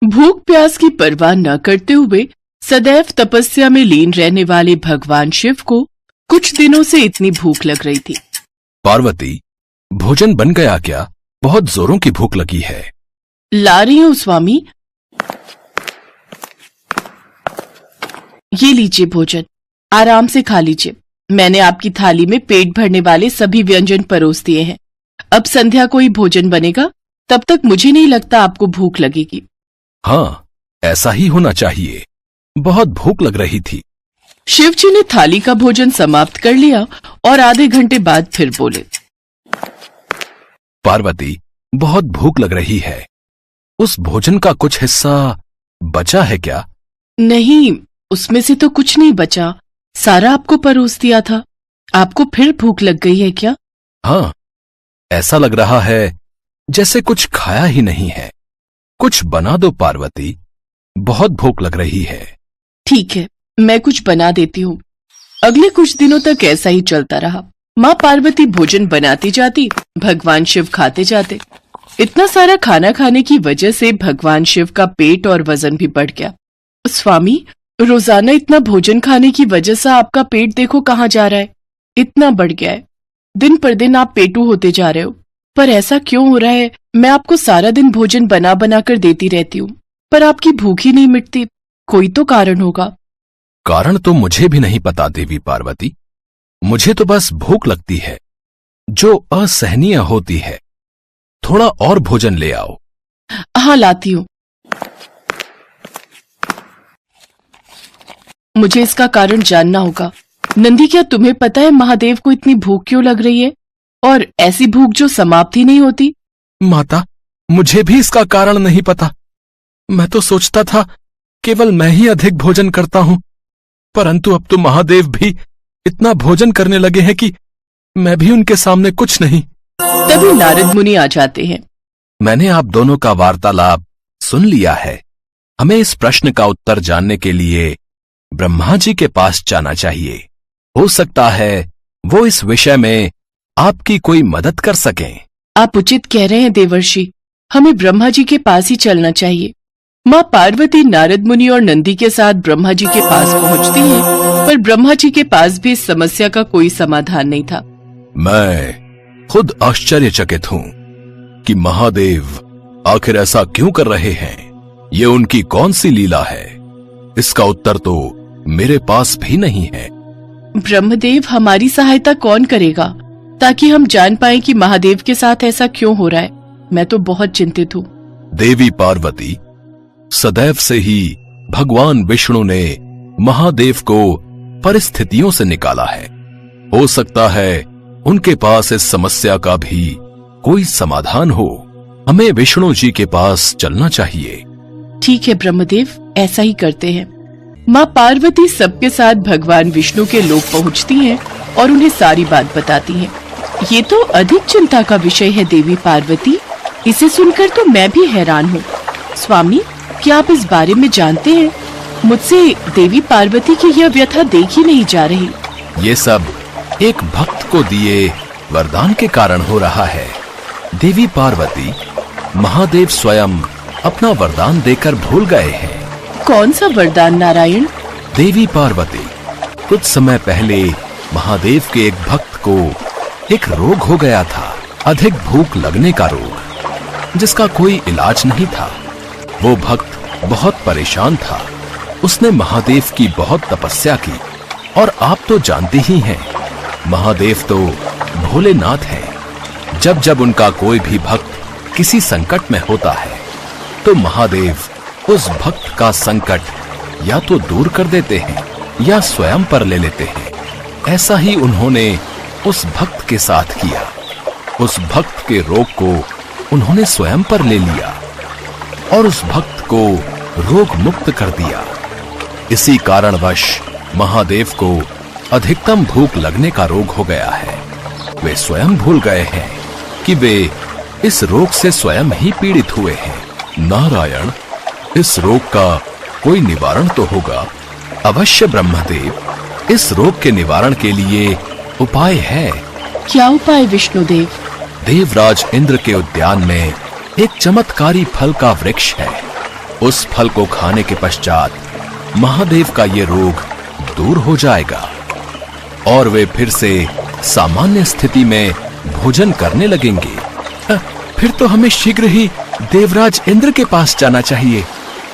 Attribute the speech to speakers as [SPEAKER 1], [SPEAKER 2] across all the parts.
[SPEAKER 1] भूख प्यास की परवाह न करते हुए सदैव तपस्या में लीन रहने वाले भगवान शिव को कुछ दिनों से इतनी भूख लग रही थी।
[SPEAKER 2] पार्वती, भोजन बन गया क्या? बहुत जोरों की भूख लगी है।
[SPEAKER 1] ला रही हूँ स्वामी। ये लीजिए भोजन, आराम से खा लीजिए। मैंने आपकी थाली में पेट भरने वाले सभी व्यंजन परोस दिए हैं। अब संध्या को ही भोजन बनेगा, तब तक मुझे नहीं लगता आपको भूख लगेगी।
[SPEAKER 2] हाँ, ऐसा ही होना चाहिए। बहुत भूख लग रही थी।
[SPEAKER 1] शिवजी ने थाली का भोजन समाप्त कर लिया और आधे घंटे बाद फिर बोले,
[SPEAKER 2] पार्वती, बहुत भूख लग रही है। उस भोजन का कुछ हिस्सा बचा है क्या?
[SPEAKER 1] नहीं, उसमें से तो कुछ नहीं बचा, सारा आपको परोस दिया था। आपको फिर भूख लग गई है क्या?
[SPEAKER 2] हाँ, ऐसा लग रहा है जैसे कुछ खाया ही नहीं है। कुछ बना दो पार्वती, बहुत भूख लग रही है।
[SPEAKER 1] ठीक है, मैं कुछ बना देती हूँ। अगले कुछ दिनों तक ऐसा ही चलता रहा। माँ पार्वती भोजन बनाती जाती, भगवान शिव खाते जाते। इतना सारा खाना खाने की वजह से भगवान शिव का पेट और वजन भी बढ़ गया। स्वामी, रोजाना इतना भोजन खाने की वजह से आपका पेट देखो कहाँ जा रहा है, इतना बढ़ गया है। दिन पर दिन आप पेटू होते जा रहे हो। पर ऐसा क्यों हो रहा है? मैं आपको सारा दिन भोजन बना बना कर देती रहती हूँ, पर आपकी भूख ही नहीं मिटती। कोई तो कारण होगा।
[SPEAKER 2] कारण तो मुझे भी नहीं पता देवी पार्वती। मुझे तो बस भूख लगती है, जो असहनीय होती है। थोड़ा और भोजन ले आओ।
[SPEAKER 1] हाँ, लाती हूँ। मुझे इसका कारण जानना होगा। नंदी, क्या तुम्हें पता है महादेव को इतनी भूख क्यों लग रही है, और ऐसी भूख जो समाप्त ही नहीं होती?
[SPEAKER 2] माता, मुझे भी इसका कारण नहीं पता। मैं तो सोचता था केवल मैं ही अधिक भोजन करता हूं, परंतु अब तो महादेव भी इतना भोजन करने लगे हैं कि मैं भी उनके सामने कुछ नहीं।
[SPEAKER 1] तभी नारद मुनि आ जाते हैं।
[SPEAKER 2] मैंने आप दोनों का वार्तालाप सुन लिया है। हमें इस प्रश्न का उत्तर जानने के लिए ब्रह्मा जी के पास जाना चाहिए। हो सकता है वो इस विषय में आपकी कोई मदद कर सकें।
[SPEAKER 1] आप उचित कह रहे हैं देवर्षि, हमें ब्रह्मा जी के पास ही चलना चाहिए। माँ पार्वती नारद मुनि और नंदी के साथ ब्रह्मा जी के पास पहुँचती हैं, पर ब्रह्मा जी के पास भी इस समस्या का कोई समाधान नहीं था।
[SPEAKER 2] मैं खुद आश्चर्यचकित हूँ कि महादेव आखिर ऐसा क्यों कर रहे हैं। ये उनकी कौन सी लीला है? इसका उत्तर तो मेरे पास भी नहीं है।
[SPEAKER 1] ब्रह्मदेव, हमारी सहायता कौन करेगा, ताकि हम जान पाएं कि महादेव के साथ ऐसा क्यों हो रहा है? मैं तो बहुत चिंतित हूँ।
[SPEAKER 2] देवी पार्वती, सदैव से ही भगवान विष्णु ने महादेव को परिस्थितियों से निकाला है। हो सकता है उनके पास इस समस्या का भी कोई समाधान हो। हमें विष्णु जी के पास चलना चाहिए।
[SPEAKER 1] ठीक है ब्रह्मदेव, ऐसा ही करते हैं। माँ पार्वती सबके साथ भगवान विष्णु के लोक पहुँचती हैं और उन्हें सारी बात बताती हैं। ये तो अधिक चिंता का विषय है देवी पार्वती। इसे सुनकर तो मैं भी हैरान हूँ। स्वामी, क्या आप इस बारे में जानते हैं? मुझसे देवी पार्वती की यह व्यथा देखी नहीं जा रही।
[SPEAKER 2] ये सब एक भक्त को दिए वरदान के कारण हो रहा है। देवी पार्वती, महादेव स्वयं अपना वरदान देकर भूल गए हैं।
[SPEAKER 1] कौन सा वरदान नारायण?
[SPEAKER 2] देवी पार्वती, कुछ समय पहले महादेव के एक भक्त को एक रोग हो गया था, अधिक भूख लगने का रोग, जिसका कोई इलाज नहीं था। वो भक्त बहुत परेशान था। उसने महादेव की बहुत तपस्या की, और आप तो जानते ही हैं, महादेव तो भोलेनाथ हैं। जब जब उनका कोई भी भक्त किसी संकट में होता है, तो महादेव उस भक्त का संकट या तो दूर कर देते हैं या स्वयं पर ले लेते हैं। ऐसा ही उन्होंने उस भक्त के साथ किया। उस भक्त के रोग को उन्होंने स्वयं पर ले लिया और उस भक्त को रोग मुक्त कर दिया। इसी कारणवश महादेव को अधिकतम भूख लगने का रोग हो गया है। वे स्वयं भूल गए हैं कि वे इस रोग से स्वयं ही पीड़ित हुए हैं। नारायण, इस रोग का कोई निवारण तो होगा। अवश्य ब्रह्मदेव, इस रोग के निवारण के लिए उपाय है।
[SPEAKER 1] क्या उपाय विष्णुदेव?
[SPEAKER 2] देवराज इंद्र के उद्यान में एक चमत्कारी फल का वृक्ष है। उस फल को खाने के पश्चात महादेव का ये रोग दूर हो जाएगा और वे फिर से सामान्य स्थिति में भोजन करने लगेंगे। फिर तो हमें शीघ्र ही देवराज इंद्र के पास जाना चाहिए।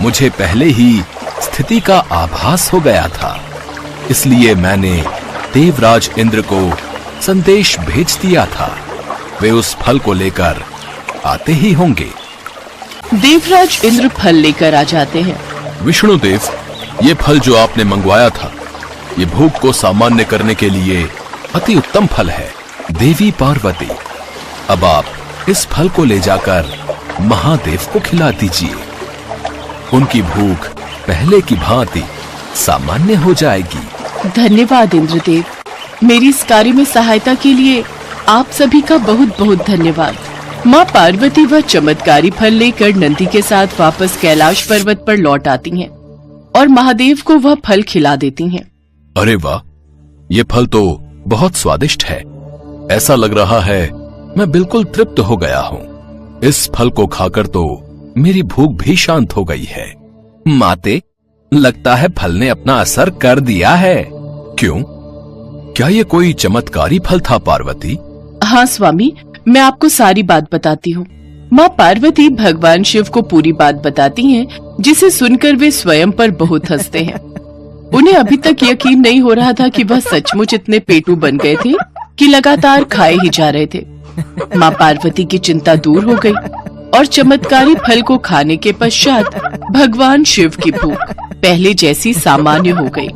[SPEAKER 2] मुझे पहले ही स्थिति का आभास हो गया था, इसलिए मैंने देवराज इंद्र को संदेश भेज दिया था। वे उस फल को लेकर आते ही होंगे।
[SPEAKER 1] देवराज इंद्र फल लेकर आ जाते हैं।
[SPEAKER 2] विष्णुदेव, ये फल जो आपने मंगवाया था, ये भूख को सामान्य करने के लिए अति उत्तम फल है। देवी पार्वती, अब आप इस फल को ले जाकर महादेव को खिला दीजिए। उनकी भूख पहले की भांति सामान्य हो जाएगी।
[SPEAKER 1] धन्यवाद इंद्रदेव, मेरी इस कार्य में सहायता के लिए आप सभी का बहुत बहुत धन्यवाद। माँ पार्वती वह चमत्कारी फल लेकर नंदी के साथ वापस कैलाश पर्वत पर लौट आती हैं और महादेव को वह फल खिला देती हैं।
[SPEAKER 2] अरे वाह, ये फल तो बहुत स्वादिष्ट है। ऐसा लग रहा है मैं बिल्कुल तृप्त हो गया हूँ। इस फल को खाकर तो मेरी भूख भी शांत हो गई है। माते, लगता है फल ने अपना असर कर दिया है। क्यों? क्या ये कोई चमत्कारी फल था पार्वती?
[SPEAKER 1] हाँ स्वामी, मैं आपको सारी बात बताती हूँ। माँ पार्वती भगवान शिव को पूरी बात बताती हैं, जिसे सुनकर वे स्वयं पर बहुत हंसते हैं। उन्हें अभी तक यकीन नहीं हो रहा था कि वह सचमुच इतने पेटू बन गए थे कि लगातार खाए ही जा रहे थे। माँ पार्वती की चिंता दूर हो गई और चमत्कारी फल को खाने के पश्चात भगवान शिव की भूख पहले जैसी सामान्य हो गई।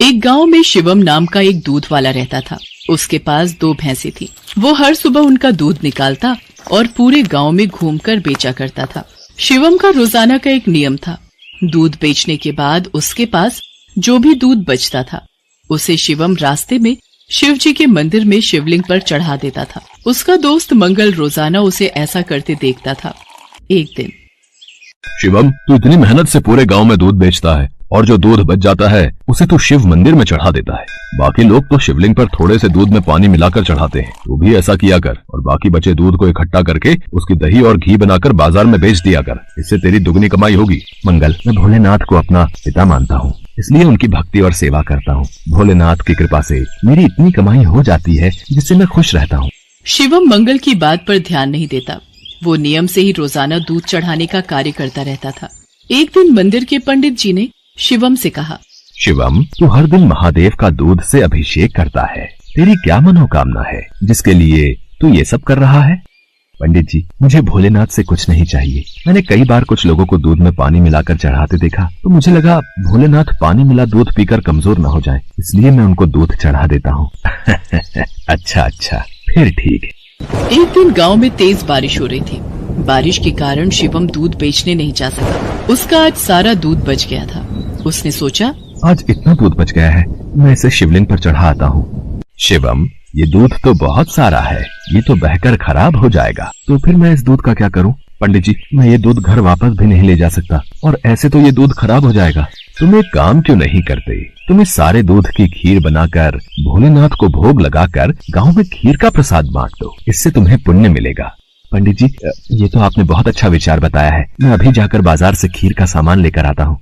[SPEAKER 1] एक गांव में शिवम नाम का एक दूध वाला रहता था। उसके पास 2 भैंसें थी। वो हर सुबह उनका दूध निकालता और पूरे गांव में घूमकर बेचा करता था। शिवम का रोजाना का एक नियम था। दूध बेचने के बाद उसके पास जो भी दूध बचता था, उसे शिवम रास्ते में शिव जी के मंदिर में शिवलिंग पर चढ़ा देता था। उसका दोस्त मंगल रोजाना उसे ऐसा करते देखता था। एक दिन,
[SPEAKER 3] शिवम, तू इतनी मेहनत से पूरे गांव में दूध बेचता है और जो दूध बच जाता है उसे तू शिव मंदिर में चढ़ा देता है। बाकी लोग तो शिवलिंग पर थोड़े से दूध में पानी मिलाकर चढ़ाते हैं। तू भी ऐसा किया कर और बाकी बचे दूध को इकट्ठा करके उसकी दही और घी बनाकर बाजार में बेच दिया कर। इससे तेरी दुगनी कमाई होगी।
[SPEAKER 4] मंगल, मैं भोलेनाथ को अपना पिता मानता हूँ, इसलिए उनकी भक्ति और सेवा करता हूँ। भोलेनाथ की कृपा से मेरी इतनी कमाई हो जाती है जिससे मैं खुश रहता हूँ।
[SPEAKER 1] शिवम मंगल की बात पर ध्यान नहीं देता। वो नियम से ही रोजाना दूध चढ़ाने का कार्य करता रहता था। एक दिन मंदिर के पंडित जी ने शिवम से कहा,
[SPEAKER 4] शिवम, तू हर दिन महादेव का दूध से अभिषेक करता है। तेरी क्या मनोकामना है जिसके लिए तू ये सब कर रहा है? पंडित जी, मुझे भोलेनाथ से कुछ नहीं चाहिए। मैंने कई बार कुछ लोगों को दूध में पानी मिलाकर चढ़ाते देखा तो मुझे लगा भोलेनाथ पानी मिला दूध पीकर कमजोर न हो जाए, इसलिए मैं उनको दूध चढ़ा देता हूँ। अच्छा, फिर ठीक है।
[SPEAKER 1] एक दिन गांव में तेज बारिश हो रही थी। बारिश के कारण शिवम दूध बेचने नहीं जा सका। उसका आज सारा दूध बच गया था। उसने सोचा,
[SPEAKER 4] आज इतना दूध बच गया है, मैं इसे शिवलिंग पर चढ़ा आता हूँ। शिवम, ये दूध तो बहुत सारा है, ये तो बहकर खराब हो जाएगा, तो फिर मैं इस दूध का क्या करूँ? पंडित जी, मैं ये दूध घर वापस भी नहीं ले जा सकता और ऐसे तो ये दूध खराब हो जाएगा। तुम एक काम क्यों नहीं करते? तुम इस सारे दूध की खीर बनाकर भोलेनाथ को भोग लगाकर गांव में खीर का प्रसाद बांट दो, इससे तुम्हें पुण्य मिलेगा। पंडित जी, ये तो आपने बहुत अच्छा विचार बताया है। मैं अभी जाकर बाजार से खीर का सामान लेकर आता हूँ।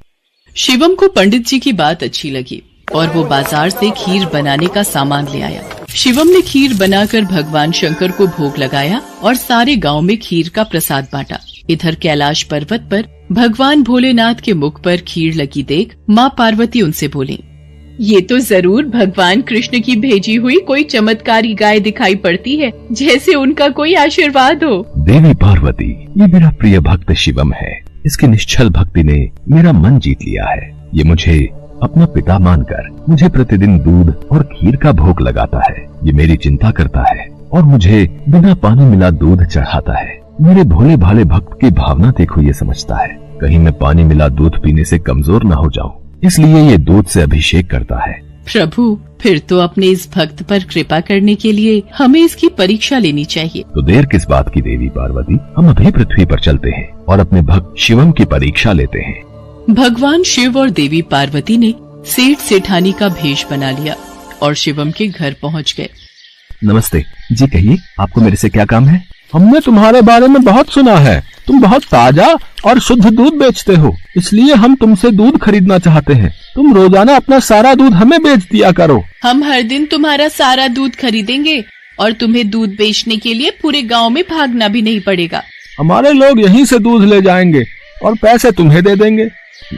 [SPEAKER 1] शिवम को पंडित जी की बात अच्छी लगी और वो बाजार से खीर बनाने का सामान ले आया। शिवम ने खीर बनाकर भगवान शंकर को भोग लगाया और सारे गांव में खीर का प्रसाद बांटा। इधर कैलाश पर्वत पर भगवान भोलेनाथ के मुख पर खीर लगी देख माँ पार्वती उनसे बोली, ये तो जरूर भगवान कृष्ण की भेजी हुई कोई चमत्कारी गाय दिखाई पड़ती है, जैसे उनका कोई आशीर्वाद हो।
[SPEAKER 4] देवी पार्वती, ये मेरा प्रिय भक्त शिवम है। इसकी निश्चल भक्ति ने मेरा मन जीत लिया है। ये मुझे अपना पिता मानकर मुझे प्रतिदिन दूध और खीर का भोग लगाता है। ये मेरी चिंता करता है और मुझे बिना पानी मिला दूध चढ़ाता है। मेरे भोले भाले भक्त की भावना देखो, ये समझता है कहीं मैं पानी मिला दूध पीने से कमजोर न हो जाऊं, इसलिए ये दूध से अभिषेक करता है।
[SPEAKER 1] प्रभु, फिर तो अपने इस भक्त पर कृपा करने के लिए हमें इसकी परीक्षा लेनी चाहिए।
[SPEAKER 4] तो देर किस बात की देवी पार्वती, हम अभी पृथ्वी पर चलते हैं और अपने भक्त शिवम की परीक्षा लेते हैं।
[SPEAKER 1] भगवान शिव और देवी पार्वती ने सेठ सेठानी का भेष बना लिया और शिवम के घर पहुंच गए।
[SPEAKER 4] नमस्ते जी, कहिए आपको मेरे से क्या काम है?
[SPEAKER 3] हमने तुम्हारे बारे में बहुत सुना है। तुम बहुत ताजा और शुद्ध दूध बेचते हो, इसलिए हम तुमसे दूध खरीदना चाहते हैं। तुम रोजाना अपना सारा दूध हमें बेच दिया करो।
[SPEAKER 1] हम हर दिन तुम्हारा सारा दूध खरीदेंगे और तुम्हें दूध बेचने के लिए पूरे गांव में भागना भी नहीं पड़ेगा।
[SPEAKER 3] हमारे लोग यहीं से दूध ले जाएंगे और पैसे तुम्हें दे देंगे।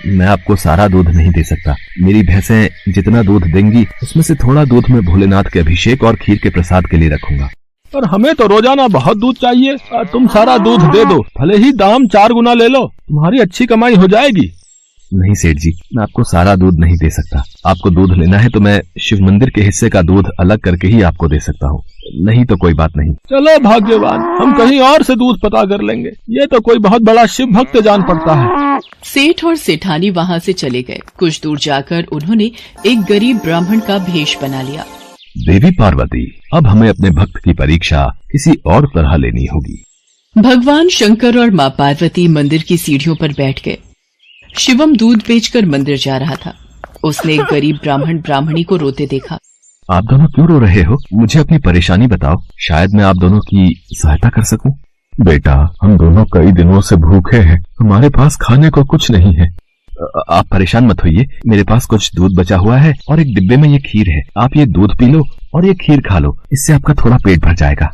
[SPEAKER 4] मैं आपको सारा दूध नहीं दे सकता। मेरी भैंसें जितना दूध देंगी उसमें से थोड़ा दूध मैं भोलेनाथ के अभिषेक और खीर के प्रसाद के लिए रखूंगा।
[SPEAKER 3] पर हमें तो रोजाना बहुत दूध चाहिए। तुम सारा दूध दे दो, भले ही दाम 4 गुना ले लो, तुम्हारी अच्छी कमाई हो जाएगी।
[SPEAKER 4] नहीं सेठ जी, मैं आपको सारा दूध नहीं दे सकता। आपको दूध लेना है तो मैं शिव मंदिर के हिस्से का दूध अलग करके ही आपको दे सकता हूँ, नहीं तो कोई बात नहीं।
[SPEAKER 3] चलो भाग्यवान, हम कहीं और से दूध पता कर लेंगे। ये तो कोई बहुत बड़ा शिव भक्त जान पड़ता है।
[SPEAKER 1] सेठ और सेठानी वहाँ से चले गए। कुछ दूर जाकर उन्होंने एक गरीब ब्राह्मण का भेष बना लिया।
[SPEAKER 4] देवी पार्वती, अब हमें अपने भक्त की परीक्षा किसी और तरह लेनी होगी।
[SPEAKER 1] भगवान शंकर और माँ पार्वती मंदिर की सीढ़ियों पर बैठ गए। शिवम दूध बेचकर मंदिर जा रहा था। उसने एक गरीब ब्राह्मण ब्राह्मणी को रोते देखा।
[SPEAKER 4] आप दोनों क्यों रो रहे हो? मुझे अपनी परेशानी बताओ, शायद मैं आप दोनों की सहायता कर सकूं।
[SPEAKER 3] बेटा, हम दोनों कई दिनों से भूखे हैं, हमारे पास खाने को कुछ नहीं है।
[SPEAKER 4] आप परेशान मत होइए, मेरे पास कुछ दूध बचा हुआ है और एक डिब्बे में ये खीर है। आप ये दूध पी लो और ये खीर खा लो, इससे आपका थोड़ा पेट भर जाएगा।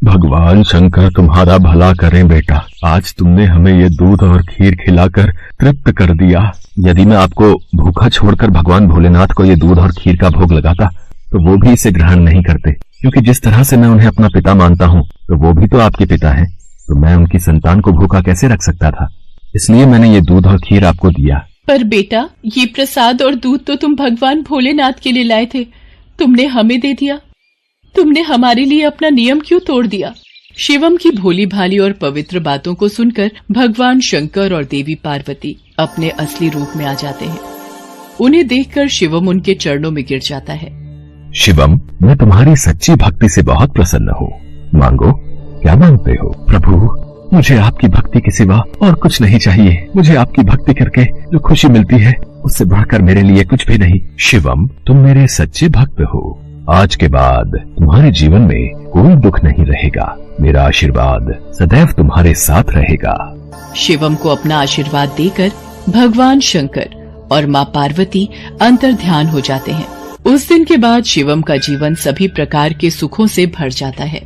[SPEAKER 3] भगवान शंकर तुम्हारा भला करें बेटा, आज तुमने हमें ये दूध और खीर खिलाकर तृप्त कर दिया।
[SPEAKER 4] यदि मैं आपको भूखा छोड़कर भगवान भोलेनाथ को ये दूध और खीर का भोग लगाता तो वो भी इसे ग्रहण नहीं करते, क्योंकि जिस तरह से मैं उन्हें अपना पिता मानता हूँ तो वो भी तो आपके पिता हैं। तो मैं उनकी संतान को भूखा कैसे रख सकता था? इसलिए मैंने ये दूध और खीर आपको दिया।
[SPEAKER 1] पर बेटा, ये प्रसाद और दूध तो तुम भगवान भोलेनाथ के लिए लाए थे, तुमने हमें दे दिया। तुमने हमारे लिए अपना नियम क्यों तोड़ दिया? शिवम की भोली भाली और पवित्र बातों को सुनकर भगवान शंकर और देवी पार्वती अपने असली रूप में आ जाते हैं। उन्हें देखकर शिवम उनके चरणों में गिर जाता है।
[SPEAKER 4] शिवम, मैं तुम्हारी सच्ची भक्ति से बहुत प्रसन्न हूँ। मांगो, क्या मांगते हो?
[SPEAKER 3] प्रभु, मुझे आपकी भक्ति के सिवा और कुछ नहीं चाहिए। मुझे आपकी भक्ति करके जो खुशी मिलती है उससे बढ़कर मेरे लिए कुछ भी नहीं।
[SPEAKER 4] शिवम, तुम मेरे सच्चे भक्त हो। आज के बाद तुम्हारे जीवन में कोई दुख नहीं रहेगा। मेरा आशीर्वाद सदैव तुम्हारे साथ रहेगा।
[SPEAKER 1] शिवम को अपना आशीर्वाद देकर भगवान शंकर और माँ पार्वती अंतर्ध्यान हो जाते हैं। उस दिन के बाद शिवम का जीवन सभी प्रकार के सुखों से भर जाता है।